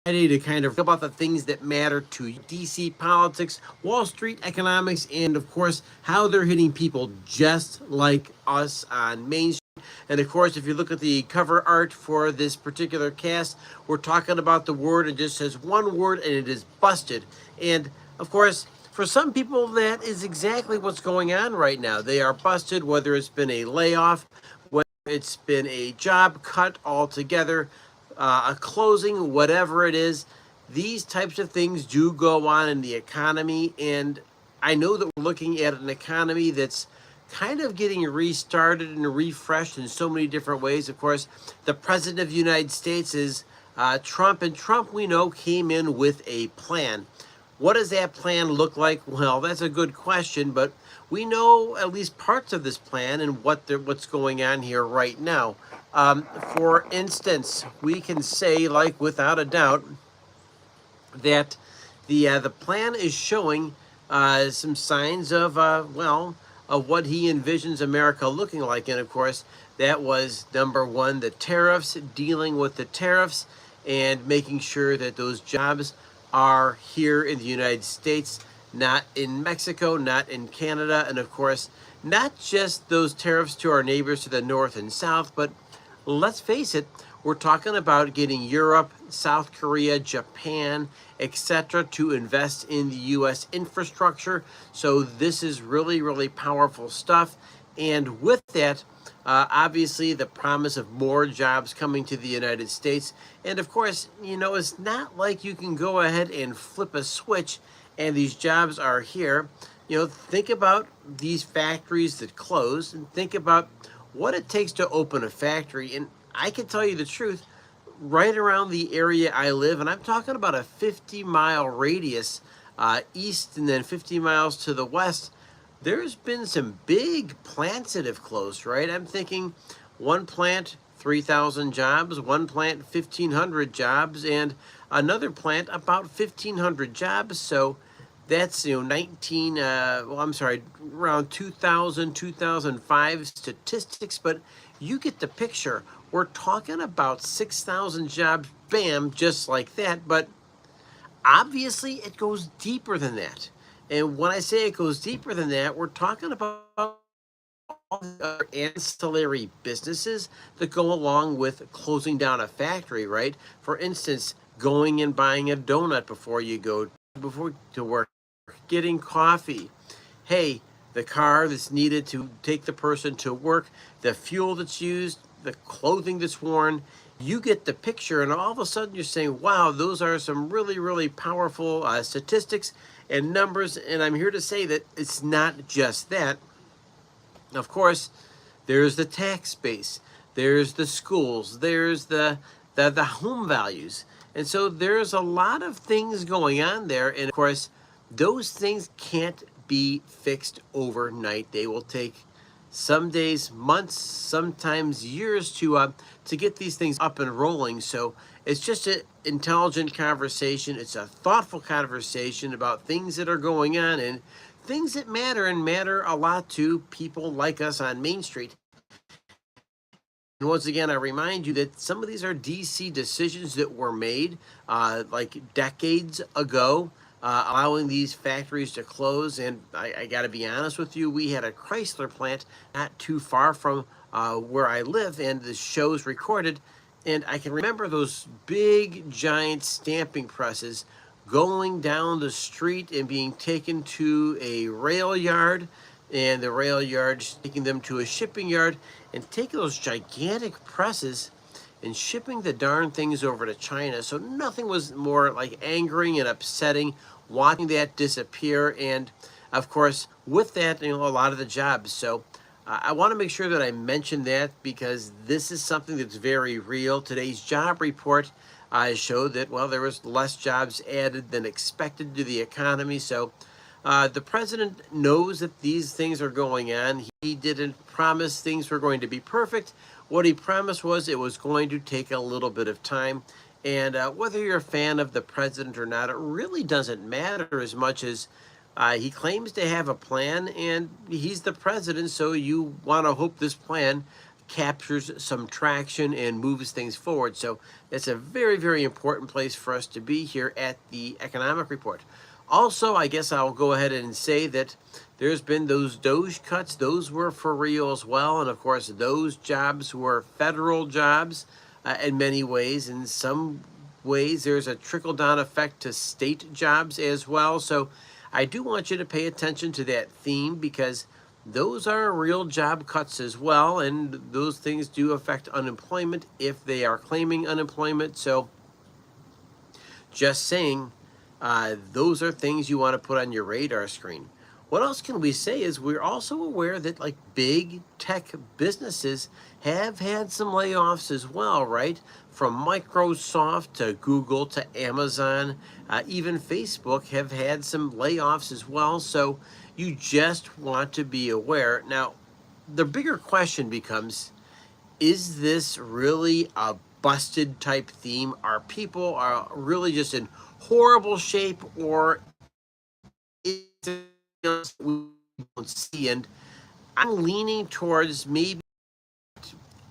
To kind of talk about the things that matter to DC politics, Wall Street economics, and of course, how they're hitting people just like us on Main Street. And of course, if you look at the cover art for this particular cast, we're talking about the word. It just says one word, and it is busted. And of course, for some people, that is exactly what's going on right now. They are busted, whether it's been a layoff, whether it's been a job cut altogether, a closing, whatever it is. These types of things do go on in the economy, and I know that we're looking at an economy that's kind of getting restarted and refreshed in so many different ways. Of course, the president of the United States is Trump, and Trump, we know, came in with a plan. What does that plan look like? Well, that's a good question, but we know at least parts of this plan and what's going on here right now. For instance, we can say, like without a doubt, that the plan is showing some signs of of what he envisions America looking like, and of course, that was number one, the tariffs, dealing with the tariffs, and making sure that those jobs are here in the United States, not in Mexico, not in Canada, and of course, not just those tariffs to our neighbors to the north and south, but let's face it, we're talking about getting Europe, South Korea, Japan, etc. to invest in the U.S. infrastructure. So this is really, really powerful stuff. And with that, obviously the promise of more jobs coming to the United States. And of course, you know, it's not like you can go ahead and flip a switch and these jobs are here. You know, think about these factories that close and think about what it takes to open a factory. And I can tell you the truth, right around the area I live, and I'm talking about a 50-mile radius east and then 50 miles to the west, there's been some big plants that have closed, right? I'm thinking one plant, 3,000 jobs, one plant, 1,500 jobs, and another plant, about 1,500 jobs. So that's, you know, 19, I'm sorry, around 2000, 2005 statistics, but you get the picture. We're talking about 6,000 jobs, bam, just like that. But obviously, it goes deeper than that. And when I say it goes deeper than that, we're talking about all the other ancillary businesses that go along with closing down a factory, right? For instance, going and buying a donut before to work, getting coffee. Hey, the car that's needed to take the person to work, the fuel that's used, the clothing that's worn. You get the picture, and all of a sudden you're saying, wow, those are some really, really powerful statistics and numbers. And I'm here to say that it's not just that. Of course, there's the tax base, there's the schools, there's the home values. And so there's a lot of things going on there. And of course, those things can't be fixed overnight. They will take some days, months, sometimes years to get these things up and rolling. So it's just an intelligent conversation. It's a thoughtful conversation about things that are going on and things that matter and matter a lot to people like us on Main Street. And once again, I remind you that some of these are DC decisions that were made like decades ago, allowing these factories to close. And I got to be honest with you, we had a Chrysler plant not too far from where I live, and the show's recorded. And I can remember those big, giant stamping presses going down the street and being taken to a rail yard, and the rail yard taking them to a shipping yard and taking those gigantic presses and shipping the darn things over to China. So nothing was more like angering and upsetting watching that disappear. And of course, with that, you know, a lot of the jobs. So I want to make sure that I mention that because this is something that's very real. Today's job report showed that, well, there was less jobs added than expected to the economy. So the president knows that these things are going on. He didn't promise things were going to be perfect. What he promised was it was going to take a little bit of time. And whether you're a fan of the president or not, it really doesn't matter as much as he claims to have a plan, and he's the president, so you want to hope this plan captures some traction and moves things forward. So that's a very, very important place for us to be here at the economic report. Also, I guess I'll go ahead and say that there's been those Doge cuts. Those were for real as well. And of course, those jobs were federal jobs in many ways. In some ways, there's a trickle down effect to state jobs as well. So I do want you to pay attention to that theme because those are real job cuts as well. And those things do affect unemployment if they are claiming unemployment. So just saying, those are things you want to put on your radar screen. What else can we say is we're also aware that like big tech businesses have had some layoffs as well, right? From Microsoft to Google to Amazon, even Facebook have had some layoffs as well. So you just want to be aware. Now, the bigger question becomes, is this really a busted type theme? Are people are really just in horrible shape, or is it we don't see? And I'm leaning towards maybe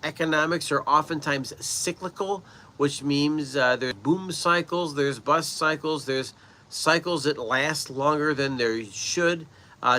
economics are oftentimes cyclical, which means there's boom cycles, there's bust cycles, there's cycles that last longer than they should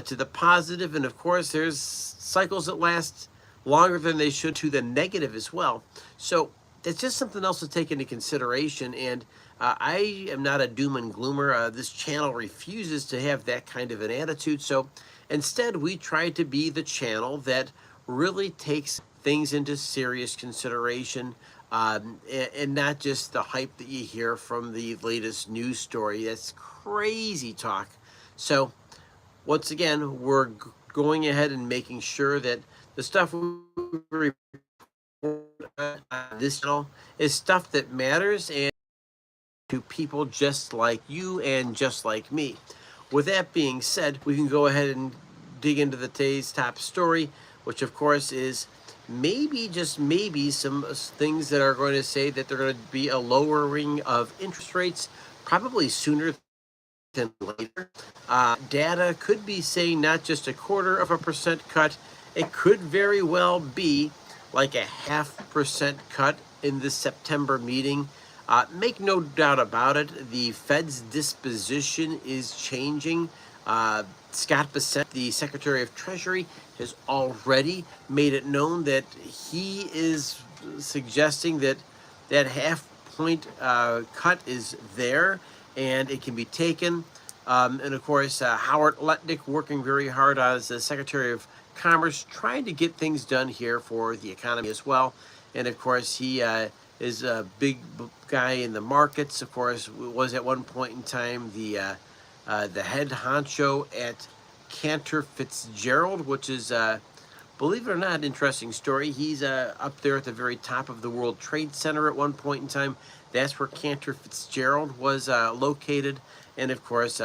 to the positive, and of course there's cycles that last longer than they should to the negative as well. So that's just something else to take into consideration. And I am not a doom and gloomer. This channel refuses to have that kind of an attitude. So instead, we try to be the channel that really takes things into serious consideration, and not just the hype that you hear from the latest news story. That's crazy talk. So once again, we're going ahead and making sure that the stuff we report on this channel is stuff that matters and to people just like you and just like me. With that being said, we can go ahead and dig into the today's top story, which of course is maybe, just maybe, some things that are going to say that they're going to be a lowering of interest rates, probably sooner than later. Data could be saying not just 0.25% cut, it could very well be like a 0.5% cut in the September meeting. Make no doubt about it, the Fed's disposition is changing. Scott Bessent, the Secretary of Treasury, has already made it known that he is suggesting that that half-point cut is there and it can be taken. And of course, Howard Lutnick working very hard as the Secretary of Commerce, trying to get things done here for the economy as well. And of course, he is a big guy in the markets. Of course, was at one point in time the head honcho at Cantor Fitzgerald, which is, believe it or not, an interesting story. He's up there at the very top of the World Trade Center at one point in time. That's where Cantor Fitzgerald was located. And of course,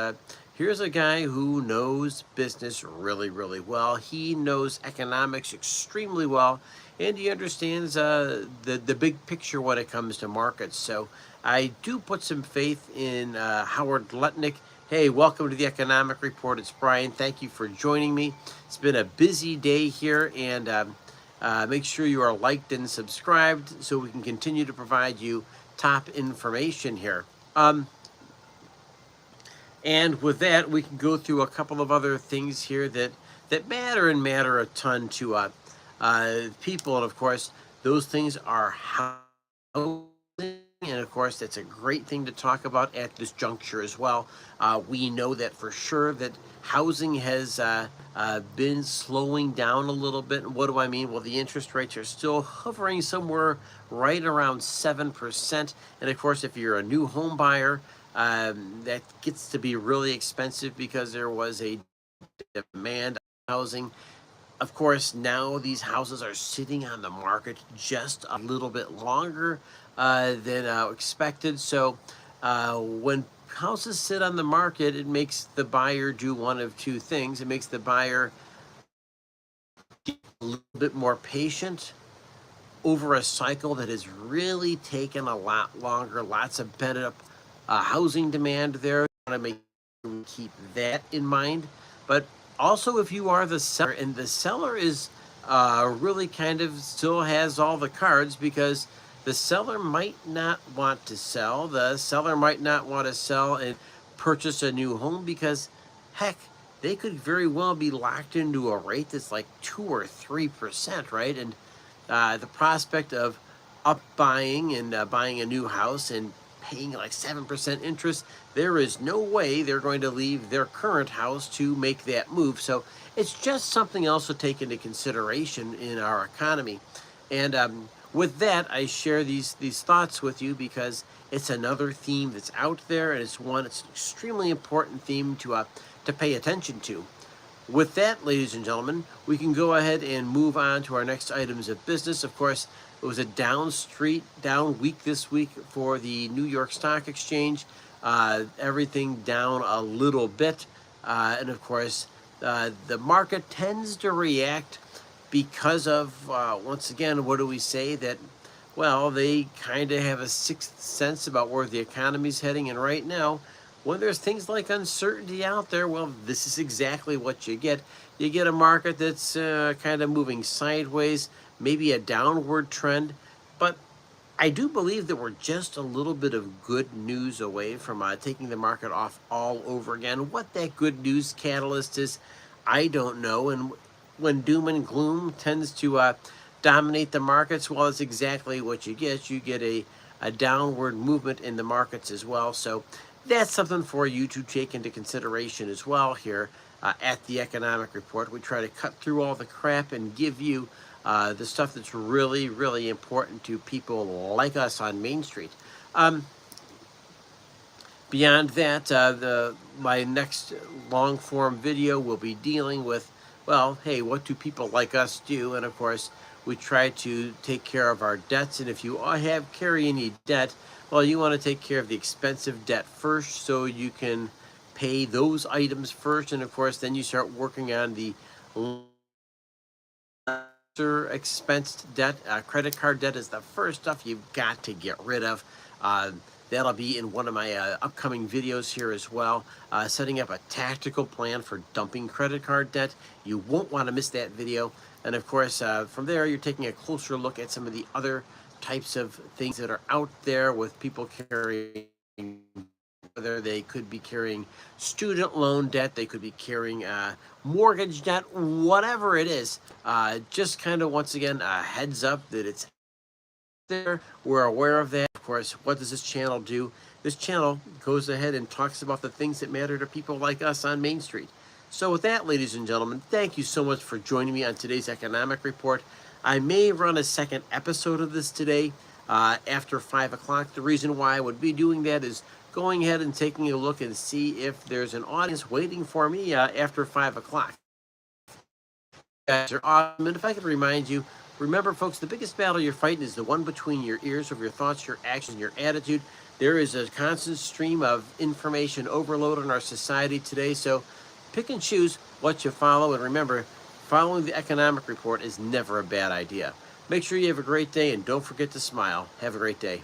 here's a guy who knows business really, really well. He knows economics extremely well, and he understands the big picture when it comes to markets. So I do put some faith in Howard Lutnick. Hey, welcome to the Economic Report. It's Brian. Thank you for joining me. It's been a busy day here, and make sure you are liked and subscribed so we can continue to provide you top information here. And with that, we can go through a couple of other things here that matter and matter a ton to people. And of course, those things are housing. And of course, that's a great thing to talk about at this juncture as well. We know that for sure that housing has been slowing down a little bit. And what do I mean? Well, the interest rates are still hovering somewhere right around 7%. And of course, if you're a new home buyer, that gets to be really expensive because there was a demand on housing. Of course, now these houses are sitting on the market just a little bit longer than expected. So when houses sit on the market, it makes the buyer do one of two things. It makes the buyer get a little bit more patient over a cycle that has really taken a lot longer, lots of pent up housing demand there. I want to make sure we keep that in mind. But also, if you are the seller and the seller is really kind of still has all the cards, because the seller might not want to sell. The seller might not want to sell and purchase a new home because, heck, they could very well be locked into a rate that's like 2 or 3%, right? And the prospect of up buying and buying a new house and paying like 7% interest, there is no way they're going to leave their current house to make that move. So it's just something else to take into consideration in our economy. And with that, I share these thoughts with you because it's another theme that's out there, and it's an extremely important theme to pay attention to. With that, ladies and gentlemen, we can go ahead and move on to our next items of business. Of course, it was a down week this week for the New York Stock Exchange. Everything down a little bit. And of course, the market tends to react because of, once again, what do we say? That, well, they kind of have a sixth sense about where the economy's heading. And right now, when there's things like uncertainty out there, well, this is exactly what you get. You get a market that's kind of moving sideways, maybe a downward trend. But I do believe that we're just a little bit of good news away from taking the market off all over again. What that good news catalyst is, I don't know. And when doom and gloom tends to dominate the markets, well, it's exactly what you get. You get a downward movement in the markets as well. So that's something for you to take into consideration as well here at the Economic Report. We try to cut through all the crap and give you the stuff that's really, really important to people like us on Main Street. Beyond that, my next long form video will be dealing with, well, hey, what do people like us do? And of course, we try to take care of our debts. And if you carry any debt, well, you want to take care of the expensive debt first so you can pay those items first. And of course, then you start working on the lesser expensed debt. Credit card debt is the first stuff you've got to get rid of. That'll be in one of my upcoming videos here as well, setting up a tactical plan for dumping credit card debt. You won't want to miss that video. And of course, from there, you're taking a closer look at some of the other types of things that are out there with people carrying, whether they could be carrying student loan debt, they could be carrying mortgage debt, whatever it is. Just kind of, once again, a heads up that it's there. We're aware of that. Of course, what does this channel do? This channel goes ahead and talks about the things that matter to people like us on Main Street. So with that, ladies and gentlemen, thank you so much for joining me on today's Economic Report. I may run a second episode of this today after 5 o'clock. The reason why I would be doing that is going ahead and taking a look and see if there's an audience waiting for me after 5 o'clock. Guys are awesome. And if I could remind you, remember, folks, the biggest battle you're fighting is the one between your ears of your thoughts, your actions, your attitude. There is a constant stream of information overload in our society today. So pick and choose what you follow. And remember, following the Economic Report is never a bad idea. Make sure you have a great day, and don't forget to smile. Have a great day.